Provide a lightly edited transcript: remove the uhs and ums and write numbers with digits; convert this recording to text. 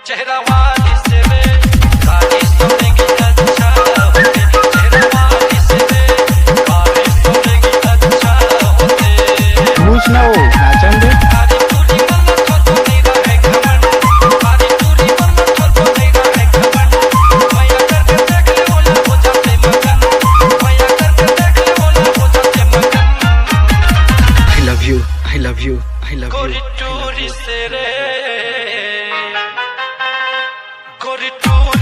चेहरा वाली से वे तारीफ सुनेगी अच्छा होते, चेहरा वाली से वे तारीफ सुनेगी अच्छा होते। मूछ ना हो नाचन दे तारी पूरी मन्नत तो नहीं रहे घमंड, तारी पूरी मन्नत तो नहीं रहे घमंड। मैया करके देख ले बोला हो जाते मगन, मैया करके देख ले बोला हो जाते मगन। I love you, I love you, I love गोरी you. टूरी से रे, गोरी टूरी